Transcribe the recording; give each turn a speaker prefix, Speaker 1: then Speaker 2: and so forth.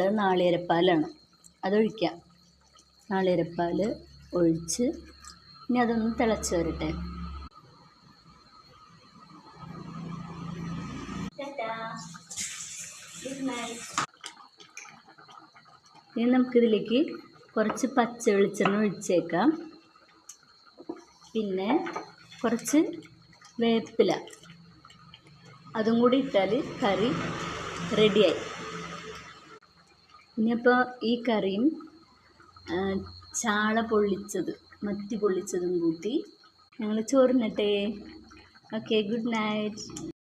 Speaker 1: ഒഴിക്കേണ്ടത് നാളികേരപ്പാലാണ്. അതൊഴിക്കാം. നാളികേരപ്പാൽ ഒഴിച്ച് ഇനി അതൊന്ന് തിളച്ച് വരട്ടെ. ഇനി നമുക്കിതിലേക്ക് കുറച്ച് പച്ച വെളിച്ചെണ്ണ ഒഴിച്ചേക്കാം. പിന്നെ കുറച്ച് വേപ്പില അതും കൂടി ഇട്ടാൽ കറി റെഡിയായി. ഇനിയിപ്പോൾ ഈ കറിയും ചാള പൊള്ളിച്ചത്, മത്തി പൊള്ളിച്ചതും കൂട്ടി ഞങ്ങൾ ചോറിനട്ടെ. Okay, good night.